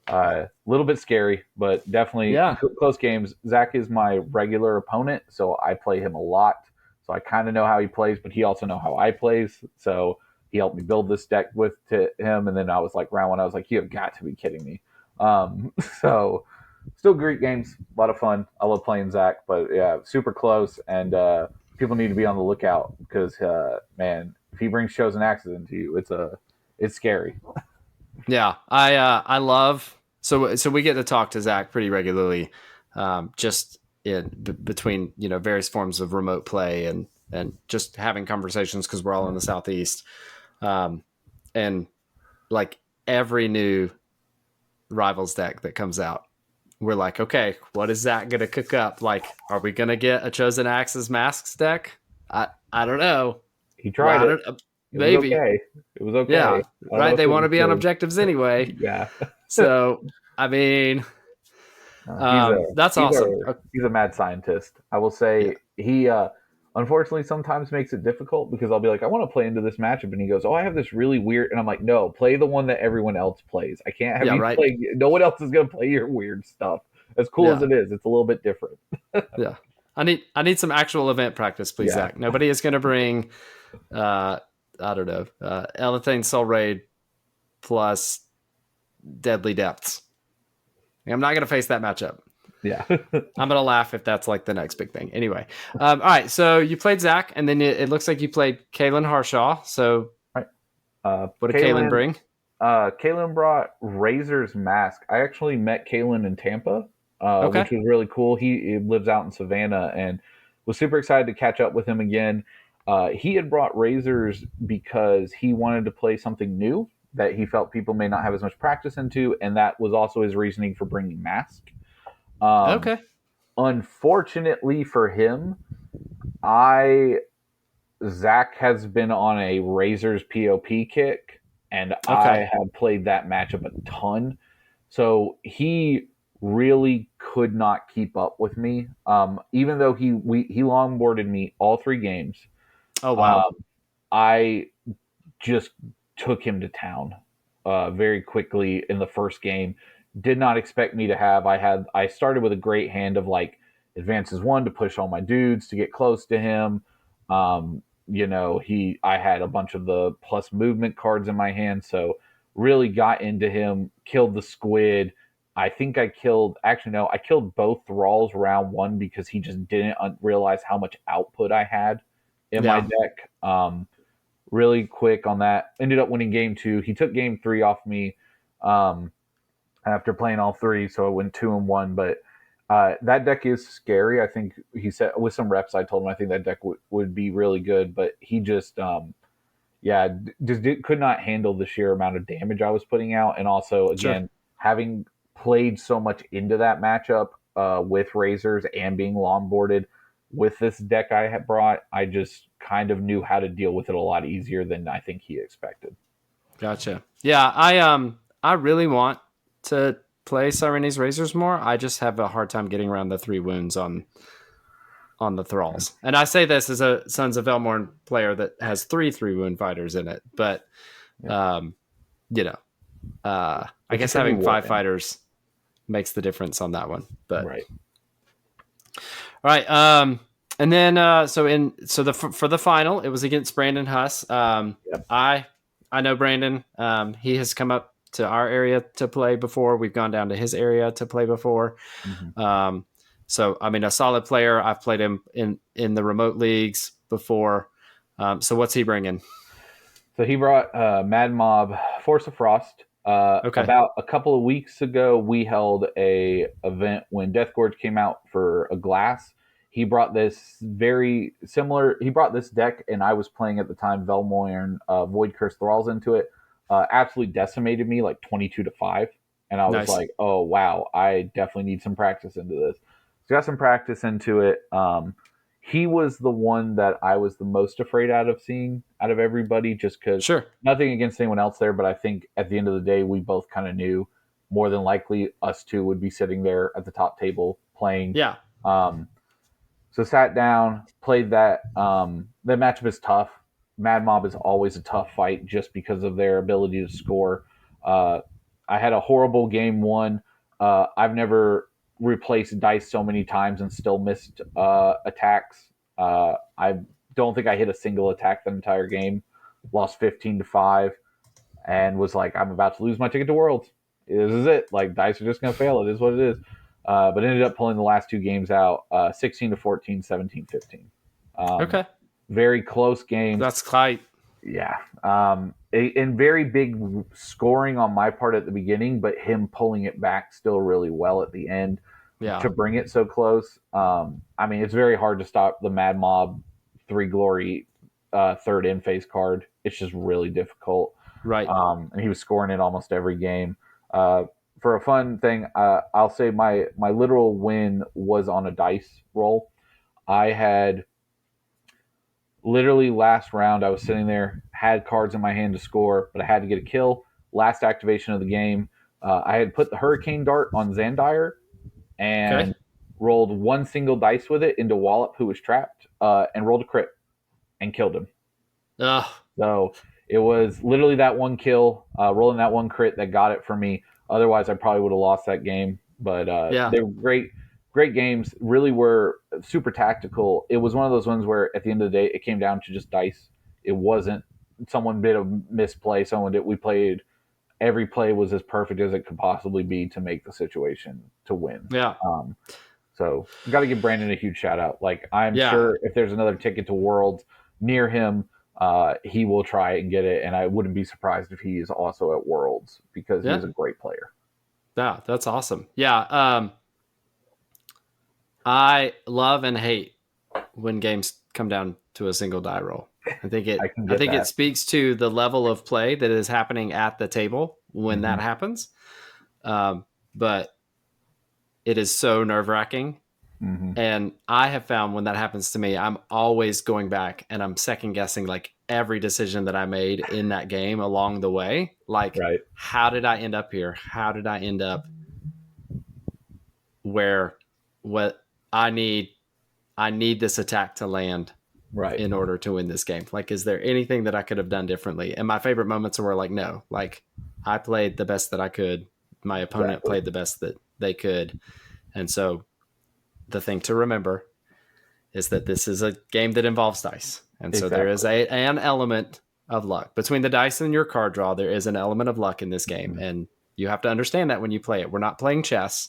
B: a little bit scary, but definitely close games. Zach is my regular opponent, so I play him a lot. So I kind of know how he plays, but he also knows how I plays. So he helped me build this deck with him. And then I was like, round one, I was like, you have got to be kidding me. So still great games. A lot of fun. I love playing Zach, but yeah, super close. And people need to be on the lookout because, man, if he brings Chosen Axes into you, it's scary.
A: Yeah, I love so we get to talk to Zach pretty regularly, just between various forms of remote play and just having conversations because we're all in the Southeast, and like every new Rivals deck that comes out, we're like, okay, what is Zach gonna cook up? Like, are we gonna get a Chosen Axes Masks deck? I don't know.
B: He tried it.
A: Maybe
B: it was okay.
A: Yeah, right. They want to be on objectives anyway.
B: Yeah.
A: So I mean, that's awesome.
B: He's a mad scientist. I will say he unfortunately sometimes makes it difficult because I'll be like, I want to play into this matchup, and he goes, "Oh, I have this really weird," and I'm like, "No, play the one that everyone else plays. I can't have you play. No one else is going to play your weird stuff. As cool as it is, it's a little bit different."
A: Yeah, I need some actual event practice, please, Zach. Nobody is going to bring. I don't know, Elethane Soul Raid plus Deadly Depths. I'm not going to face that matchup.
B: Yeah.
A: I'm gonna laugh if that's like the next big thing. Anyway, all right. So you played Zach, and then it looks like you played Kaylin Harshaw. So
B: Right.
A: what did Kaylin bring?
B: Kaylin brought Razor's Mask. I actually met Kaylin in Tampa,
A: Okay.
B: which was really cool. He lives out in Savannah and was super excited to catch up with him again. He had brought Razors because he wanted to play something new that he felt people may not have as much practice into, and that was also his reasoning for bringing Mask. Um,
A: Okay.
B: Unfortunately for him, I Zach has been on a Razors POP kick, and I
A: Okay.
B: have played that matchup a ton. So he really could not keep up with me. Even though he longboarded me all 3 games,
A: Oh wow.
B: um, I just took him to town very quickly in the first game. Did not expect me to have. I started with a great hand of like advances 1 to push all my dudes to get close to him. I had a bunch of the plus movement cards in my hand, so really got into him. Killed the squid. I think I killed. Actually, no, I killed both thralls round 1 because he just didn't realize how much output I had in my
A: Yeah.
B: deck. Really quick on that. Ended up winning game 2. He took game 3 off me um, after playing all 3, so I went 2-1. But that deck is scary. I think he said with some reps, I told him I think that deck would be really good. But he just, could not handle the sheer amount of damage I was putting out, and also
A: Sure.
B: again having played so much into that matchup with Razors and being longboarded with this deck I had brought, I just kind of knew how to deal with it a lot easier than I think he expected.
A: Gotcha. Yeah. I really want to play Sirene's Razors more. I just have a hard time getting around the 3 wounds on the thralls. And I say this as a Sons of Elmorn player that has 3 wound fighters in it, but
B: Yeah.
A: you know, I
B: It's a
A: guess
B: tricky
A: having
B: war
A: 5
B: game.
A: fighters makes the difference on that one. But
B: Right.
A: all right. And then for the final, it was against Brandon Huss.
B: Yep.
A: I know Brandon. He has come up to our area to play before. We've gone down to his area to play before.
B: Mm-hmm.
A: So I mean, a solid player. I've played him in the remote leagues before. So what's he bringing?
B: So he brought Mad Mob Force of Frost.
A: Okay.
B: About a couple of weeks ago, we held a event when Death Gorge came out for a glass. He brought this very similar. He brought this deck, and I was playing at the time Velmoirn Void Curse Thralls into it. Absolutely decimated me like 22-5, and I was
A: Nice.
B: like, "Oh wow, I definitely need some practice into this." So got some practice into it. He was the one that I was the most afraid out of seeing out of everybody, just because
A: Sure.
B: nothing against anyone else there, but I think at the end of the day, we both kind of knew more than likely us two would be sitting there at the top table playing.
A: Yeah.
B: Um, so sat down, played that. That matchup is tough. Mad Mob is always a tough fight just because of their ability to score. Uh, I had a horrible game 1. I've never replaced dice so many times and still missed attacks. I don't think I hit a single attack the entire game. Lost 15-5, and was like, I'm about to lose my ticket to Worlds. This is it. Like, dice are just going to fail. It is what it is. But ended up pulling the last 2 games out 16-14, 17-15.
A: Okay.
B: Very close games.
A: That's tight.
B: Yeah. And very big scoring on my part at the beginning, but him pulling it back still really well at the end
A: Yeah.
B: to bring it so close. I mean, it's very hard to stop the Mad Mob 3 Glory third in phase card. It's just really difficult.
A: Right.
B: And he was scoring it almost every game. For a fun thing, I'll say my literal win was on a dice roll. I had literally last round, I was sitting there, had cards in my hand to score, but I had to get a kill. Last activation of the game, I had put the Hurricane Dart on Zandire
A: Okay.
B: and rolled 1 single dice with it into Wallop, who was trapped, and rolled a crit and killed him.
A: Ugh.
B: So it was literally that 1 kill, rolling that 1 crit that got it for me. Otherwise, I probably would have lost that game. But
A: Yeah.
B: they were great games. Really were super tactical. It was one of those ones where at the end of the day, it came down to just dice. It wasn't someone did a misplay. We played every play was as perfect as it could possibly be to make the situation to win.
A: Yeah.
B: So got to give Brandon a huge shout out. Like, I'm
A: Yeah.
B: sure if there's another ticket to Worlds near him, he will try and get it. And I wouldn't be surprised if he is also at Worlds, because
A: Yeah.
B: he's a great player.
A: Yeah, that's awesome. Yeah. I love and hate when games come down to a single die roll. I think it speaks to the level of play that is happening at the table when that happens. But it is so nerve-wracking. And I have found when that happens to me, I'm always going back and I'm second guessing like every decision that I made in that game along the way. Like, how did I end up here? How did I end up where what I need this attack to land in order to win this game? Like, is there anything that I could have done differently? And my favorite moments were like, no, like I played the best that I could. My opponent played the best that they could. And so the thing to remember is that this is a game that involves dice. And so there is an element of luck. Between the dice and your card draw, there is an element of luck in this game. And you have to understand that when you play it. We're not playing chess.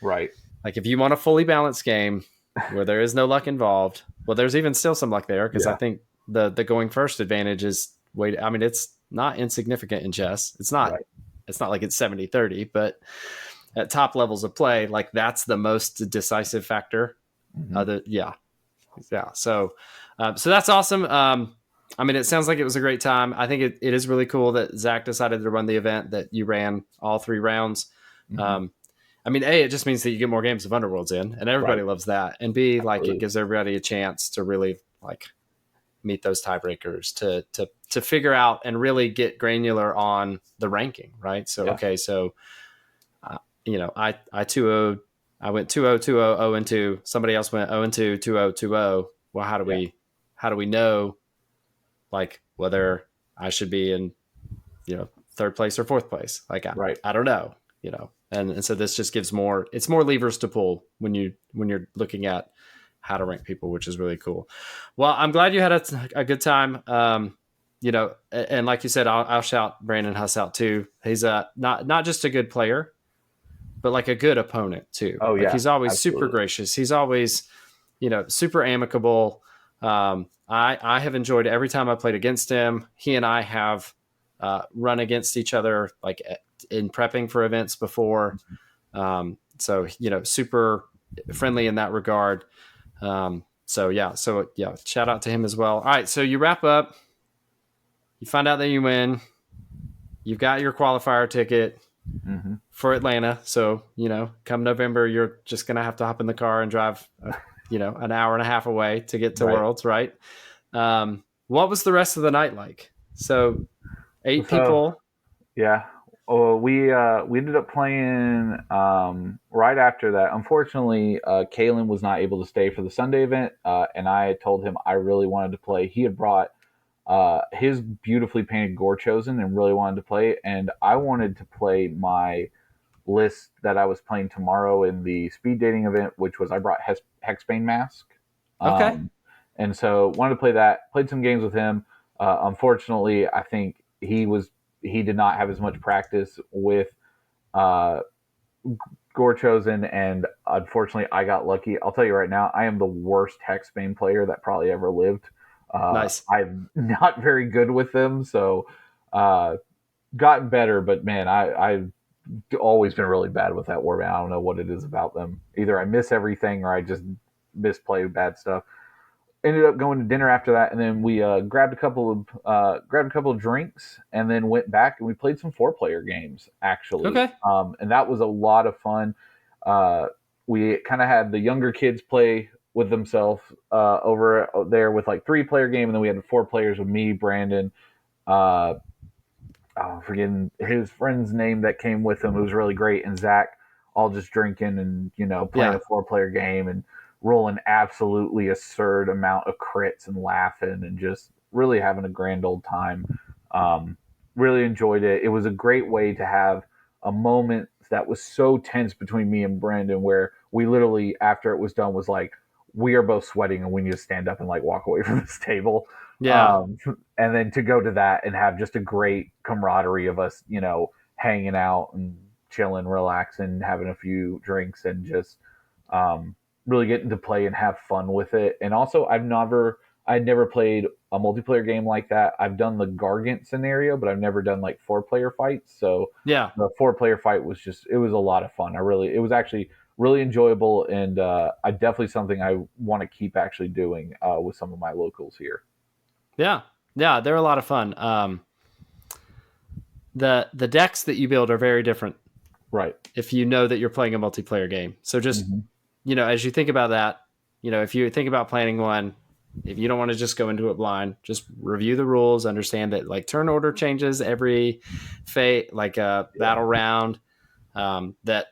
B: Right.
A: Like, if you want a fully balanced game where there is no luck involved, well, there's even still some luck there, because I think the going first advantage is it's not insignificant in chess. It's not like it's 70-30, but at top levels of play, like that's the most decisive factor. So that's awesome. It sounds like it was a great time. I think it is really cool that Zach decided to run the event, that you ran all 3 rounds. A, it just means that you get more games of Underworlds in, and everybody loves that. And B, like, it gives everybody a chance to really like meet those tiebreakers, to figure out and really get granular on the ranking, right? So I 2-0'd. I went 2-0, 2-0, 0-2. Somebody else went 0-2, 2-0, 2-0. Well, how do we know like whether I should be in, 3rd place or 4th place? Like, I don't know, and so this just gives more levers to pull when you're looking at how to rank people, which is really cool. Well, I'm glad you had a good time. And like you said, I'll shout Brandon Huss out too. He's not just a good player, but like a good opponent too.
B: Oh yeah,
A: he's always super gracious. He's always, super amicable. I have enjoyed every time I played against him. He and I have run against each other like in prepping for events before. So super friendly in that regard. Shout out to him as well. All right, so you wrap up. You find out that you win. You've got your qualifier ticket for Atlanta. So, come November, you're just going to have to hop in the car and drive, an hour and a half away to get to Worlds, right? What was the rest of the night like? So 8 people.
B: Yeah. Oh, we ended up playing right after that. Unfortunately, Kalen was not able to stay for the Sunday event, and I told him I really wanted to play. He had brought his beautifully painted Gore Chosen and really wanted to play, and I wanted to play my list that I was playing tomorrow in the speed dating event, which was I brought Hexbane Mask.
A: Okay.
B: And so wanted to play that. Played some games with him. Unfortunately, I think he did not have as much practice with Gore Chosen, and unfortunately, I got lucky. I'll tell you right now, I am the worst Hexbane player that probably ever lived.
A: Nice.
B: I'm not very good with them, so gotten better. But man, I've always been really bad with that warband. I don't know what it is about them. Either I miss everything or I just misplay bad stuff. Ended up going to dinner after that, and then we grabbed a couple of drinks, and then went back and we played some 4-player games actually.
A: Okay.
B: And that was a lot of fun. We kind of had the younger kids play with themselves over there with like 3-player game, and then we had 4 players with me, Brandon, forgetting his friend's name that came with him. It was really great, and Zach, all just drinking and playing a 4-player game and rolling absolutely absurd amount of crits and laughing and just really having a grand old time. Really enjoyed it. It was a great way to have a moment that was so tense between me and Brandon, where we literally, after it was done, was like, we are both sweating and we need to stand up and like walk away from this table.
A: Yeah.
B: And then to go to that and have just a great camaraderie of us, hanging out and chilling, relaxing, having a few drinks, and just really getting to play and have fun with it. And also, I'd never played a multiplayer game like that. I've done the Gargant scenario, but I've never done like 4-player fights. So
A: Yeah.
B: the 4-player fight was it was a lot of fun. It was actually really enjoyable, and I definitely something I want to keep actually doing with some of my locals here.
A: Yeah. Yeah. They're a lot of fun. The decks that you build are very different.
B: Right.
A: If you know that you're playing a multiplayer game. So just, as you think about that, if you think about planning one, if you don't want to just go into it blind, just review the rules, understand that like turn order changes every battle round, that,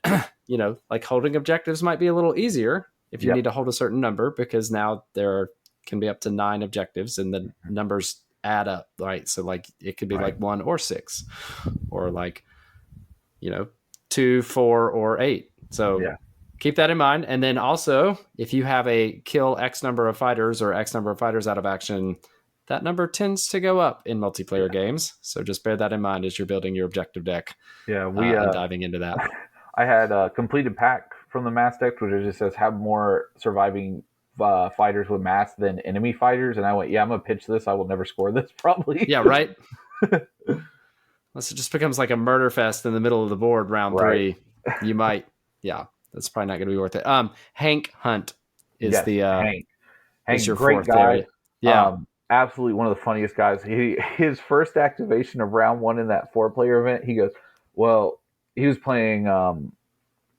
A: like holding objectives might be a little easier if you need to hold a certain number, because now there can be up to 9 objectives and the numbers add up, right? So like it could be like 1 or 6 or like, 2, 4, or 8. So keep that in mind. And then also, if you have a kill X number of fighters or X number of fighters out of action, that number tends to go up in multiplayer games. So just bear that in mind as you're building your objective deck.
B: Yeah,
A: and diving into that.
B: I had a completed pack from the mass deck, which just says have more surviving fighters with mass than enemy fighters. And I went, I'm going to pitch this. I will never score this probably.
A: Yeah, right? Unless it just becomes like a murder fest in the middle of the board round 3. You might, that's probably not going to be worth it. Hank Hunt is
B: Hank,
A: is your
B: great
A: 4th
B: guy.
A: area. Yeah.
B: Absolutely one of the funniest guys. His first activation of round 1 in that 4-player event, he goes, well, he was playing the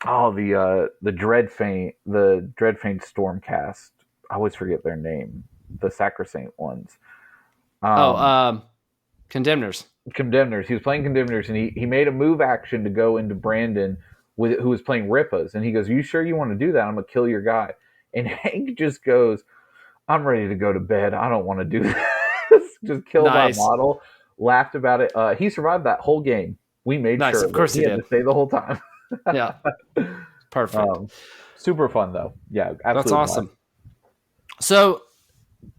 B: Dreadfaint Stormcast. I always forget their name. The Sacrosanct ones.
A: Condemners.
B: He was playing Condemners, and he made a move action to go into Brandon who was playing Rippas, and he goes, "You sure you want to do that? I'm gonna kill your guy." And Hank just goes, "I'm ready to go to bed. I don't want to do this." Just killed my model. Laughed about it. He survived that whole game. We made sure.
A: Of course he did.
B: Had to stay the whole time.
A: Yeah. Perfect.
B: Super fun though. Yeah, absolutely.
A: That's awesome. Fun. So,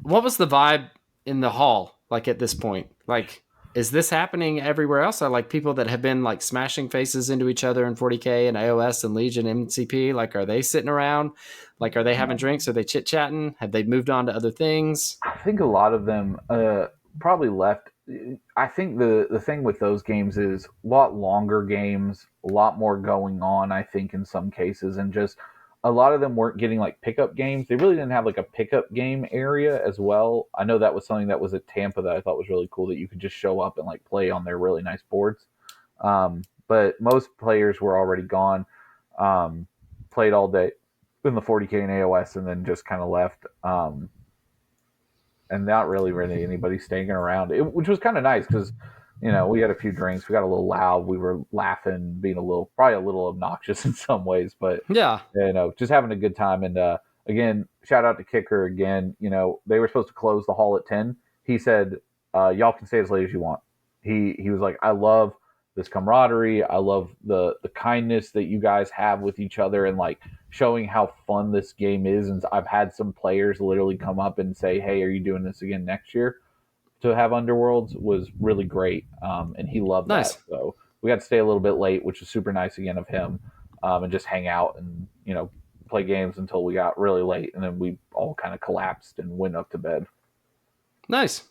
A: what was the vibe in the hall like at this point? Like, is this happening everywhere else? Are like people that have been like smashing faces into each other in 40K and AOS and Legion MCP? Like, are they sitting around? Like, are they having drinks? Are they chit chatting? Have they moved on to other things?
B: I think a lot of them probably left. I think the thing with those games is a lot longer games, a lot more going on, I think, in some cases, and just a lot of them weren't getting like pickup games. They really didn't have like a pickup game area as well. I know that was something that was at Tampa that I thought was really cool, that you could just show up and like play on their really nice boards. But most players were already gone, played all day in the 40K and AOS, and then just kind of left. And not really anybody staying around, which was kind of nice because, we had a few drinks. We got a little loud. We were laughing, being probably a little obnoxious in some ways, but just having a good time. And again, shout out to Kicker again. They were supposed to close the hall at 10. He said, "Y'all can stay as late as you want." He was like, "I love this camaraderie. I love the kindness that you guys have with each other, and like showing how fun this game is." And I've had some players literally come up and say, "Hey, are you doing this again next year?" To have Underworlds was really great, and he loved that. So we got to stay a little bit late, which was super nice again of him, and just hang out and play games until we got really late, and then we all kind of collapsed and went up to bed.
A: Nice.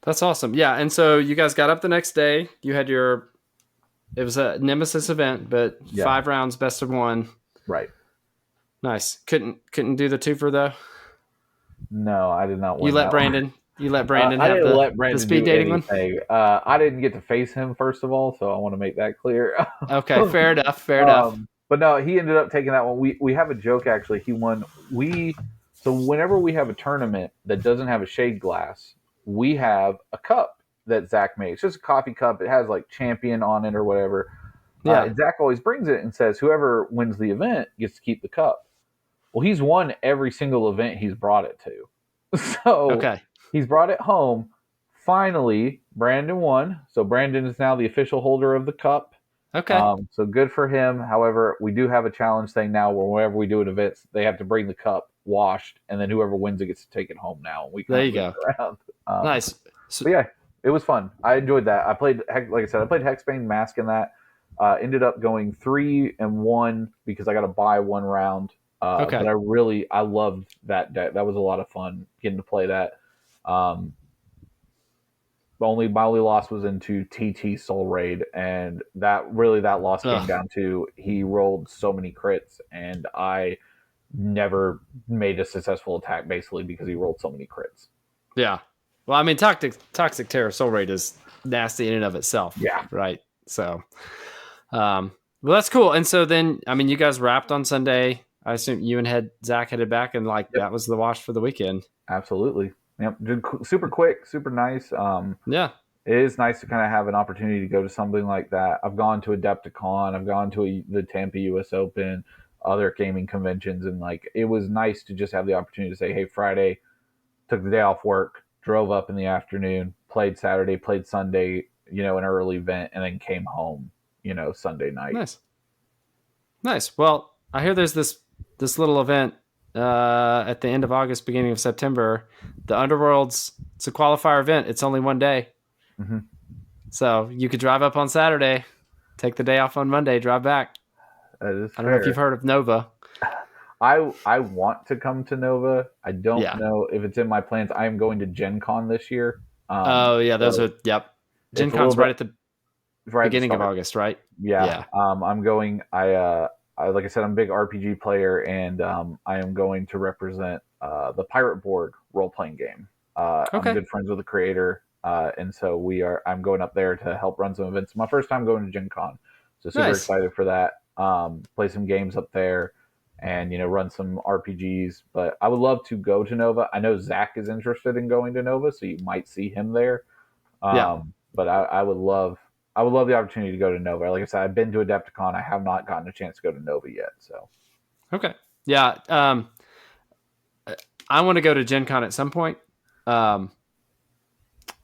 A: That's awesome. Yeah, and so you guys got up the next day. You had it was a Nemesis event, but 5 rounds, best of 1.
B: Right.
A: Nice. Couldn't do the twofer though?
B: No, I did not win.
A: You let Brandon have the speed dating
B: anything. One? I didn't get to face him, first of all, so I want to make that clear.
A: Okay, fair enough.
B: But no, he ended up taking that one. We have a joke, actually. He won. So whenever we have a tournament that doesn't have a shade glass, we have a cup that Zach made. It's just a coffee cup. It has like champion on it or whatever. Yeah. And Zach always brings it and says, whoever wins the event gets to keep the cup. Well, he's won every single event he's brought it to. So he's brought it home. Finally, Brandon won. So Brandon is now the official holder of the cup.
A: Okay.
B: So good for him. However, we do have a challenge thing now where whenever we do an event, they have to bring the cup washed, and then whoever wins it gets to take it home now.
A: There you go.
B: Around.
A: Nice.
B: But yeah, It was fun. I enjoyed that. I played, like I said, I played Hexbane Mask in that. Ended up going 3-1 because I got to buy one round.
A: Okay.
B: But I loved that deck. That was a lot of fun getting to play that. Um, my only loss was into TT Soul Raid, and that loss came
A: Ugh.
B: down to he rolled so many crits, and I never made a successful attack basically because he rolled so many crits.
A: Yeah. Well, I mean, Toxic Terror Soul Raid is nasty in and of itself.
B: Yeah.
A: Right. So, well, that's cool. And so then, I mean, you guys wrapped on Sunday. I assume you and Zach headed back, and like
B: Yep.
A: that was the wash for the weekend.
B: Absolutely. Yep. Super quick, super nice.
A: Yeah.
B: It is nice to kind of have an opportunity to go to something like that. I've gone to Adepticon, I've gone to the Tampa US Open, other gaming conventions, and like it was nice to just have the opportunity to say, hey, Friday, took the day off work, drove up in the afternoon, played Saturday, played Sunday, an early event, and then came home, Sunday night.
A: Nice. Well, I hear there's this little event at the end of August, beginning of September. The Underworld's it's a qualifier event. It's only one day,
B: Mm-hmm.
A: so you could drive up on Saturday, take the day off on Monday, drive back.
B: That is
A: I don't know if
B: fair.
A: you've heard of Nova.
B: I want to come to Nova. I don't
A: Yeah.
B: know if it's in my plans. I am going to Gen Con this year.
A: Oh yeah, those
B: So
A: are yep. Gen
B: it's a little
A: Con's right
B: bit
A: at the
B: right at the
A: beginning of
B: start.
A: August, right?
B: Yeah.
A: Yeah.
B: I'm going. Like I said, I'm a big RPG player, and I am going to represent the Pirate Board role playing game. I'm
A: Okay.
B: good friends with the creator, and so I'm going up there to help run some events. My first time going to Gen Con, so super
A: Nice.
B: excited for that. Play some games up there, and run some RPGs. But I would love to go to Nova. I know Zach is interested in going to Nova, so you might see him there.
A: Yeah.
B: But I would love the opportunity to go to Nova. Like I said, I've been to Adepticon. I have not gotten a chance to go to Nova yet. So
A: Okay. Yeah. I want to go to Gen Con at some point. Um,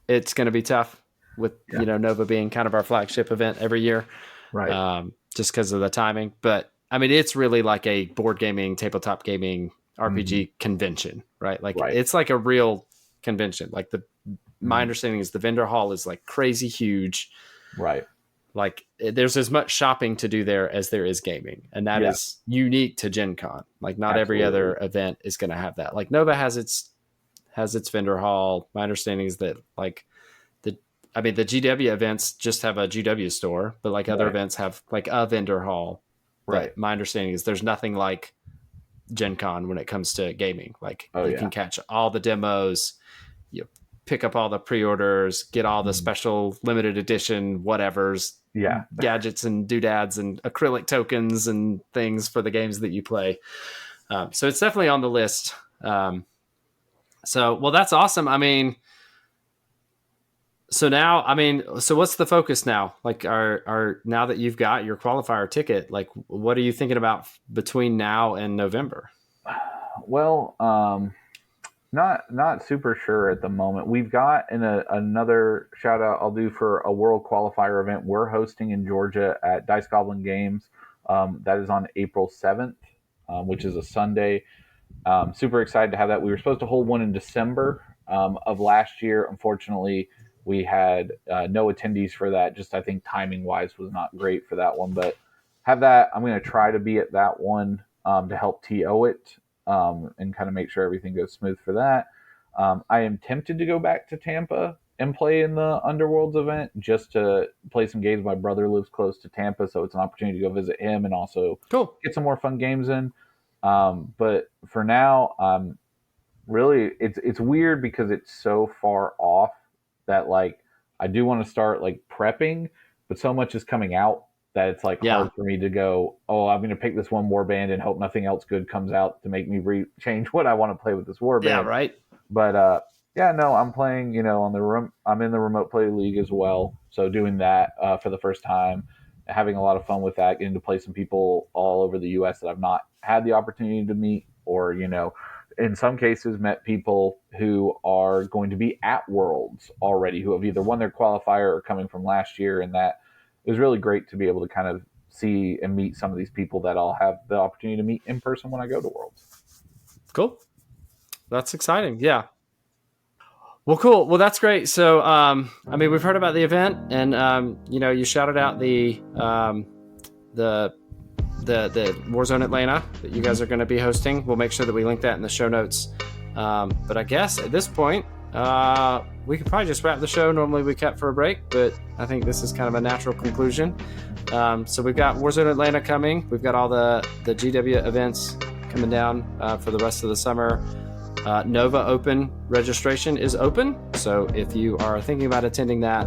A: it's going to be tough with Nova being kind of our flagship event every year,
B: right,
A: just because of the timing. But I mean, it's really like a board gaming, tabletop gaming RPG convention, right? Like
B: right,
A: it's like a real convention. Like my
B: mm-hmm.
A: understanding is the vendor hall is like crazy huge.
B: Right.
A: Like there's as much shopping to do there as there is gaming, and that is unique to Gen Con. Like not every other event is going to have that. Like Nova has its vendor hall. My understanding is that like the GW events just have a GW store, but like other events have like a vendor hall.
B: Right.
A: But my understanding is there's nothing like Gen Con when it comes to gaming. Like you can catch all the demos, you pick up all the pre-orders, get all the special limited edition whatevers, gadgets and doodads and acrylic tokens and things for the games that you play. So it's definitely on the list. Well, that's awesome. I mean, so what's the focus now? Like, now that you've got your qualifier ticket, like, what are you thinking about between now and November?
B: Well, not super sure at the moment. We've got another shout out I'll do for a world qualifier event we're hosting in Georgia at Dice Goblin Games. That is on April 7th, which is a Sunday. Super excited to have that. We were supposed to hold one in December of last year. Unfortunately, we had no attendees for that. Just I think timing wise was not great for that one. But have that. I'm going to try to be at that one to help TO it and kind of make sure everything goes smooth for that. I am tempted to go back to Tampa and play in the Underworlds event just to play some games. My brother lives close to Tampa, so it's an opportunity to go visit him and also get some more fun games in. But for now, really, it's weird because it's so far off that like I do want to start like prepping, but so much is coming out that it's like hard for me to go, oh, I'm going to pick this one warband and hope nothing else good comes out to make me change what I want to play with this warband.
A: Yeah, right.
B: But I'm playing, I'm in the remote play league as well. So doing that for the first time, having a lot of fun with that, getting to play some people all over the U.S. that I've not had the opportunity to meet, or in some cases met people who are going to be at Worlds already, who have either won their qualifier or coming from last year, and that it was really great to be able to kind of see and meet some of these people that I'll have the opportunity to meet in person when I go to Worlds.
A: Cool. That's exciting. Yeah. Well, cool. Well, that's great. So, we've heard about the event, and you shouted out the Warzone Atlanta that you guys are going to be hosting. We'll make sure that we link that in the show notes. But I guess at this point, we could probably just wrap the show. Normally we cut for a break, but I think this is kind of a natural conclusion. So we've got Warzone Atlanta coming. We've got all the GW events coming down for the rest of the summer. Nova Open registration is open. So if you are thinking about attending that,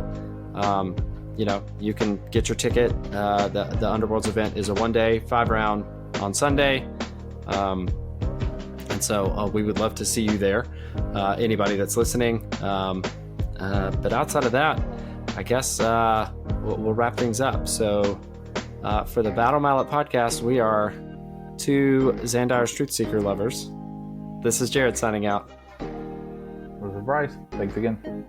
A: you can get your ticket. The Underworlds event is a 1-day, 5-round on Sunday. And so we would love to see you there. Anybody that's listening. But outside of that, I guess we'll wrap things up. So for the Battle Mallet podcast, we are two Xandire's Truth Seeker lovers. This is Jerod signing out.
B: This is Bryce. Thanks again.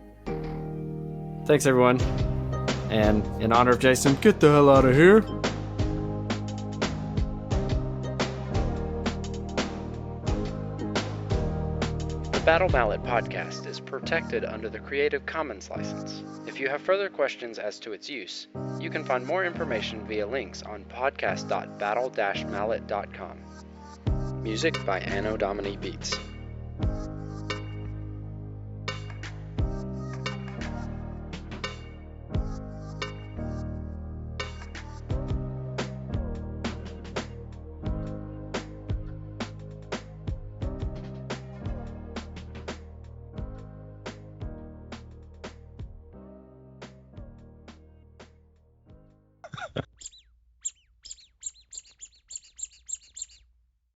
A: Thanks, everyone. And in honor of Jason, get the hell out of here. The Battle Mallet podcast is protected under the Creative Commons license. If you have further questions as to its use, you can find more information via links on podcast.battle-mallet.com. Music by Anno Domini Beats.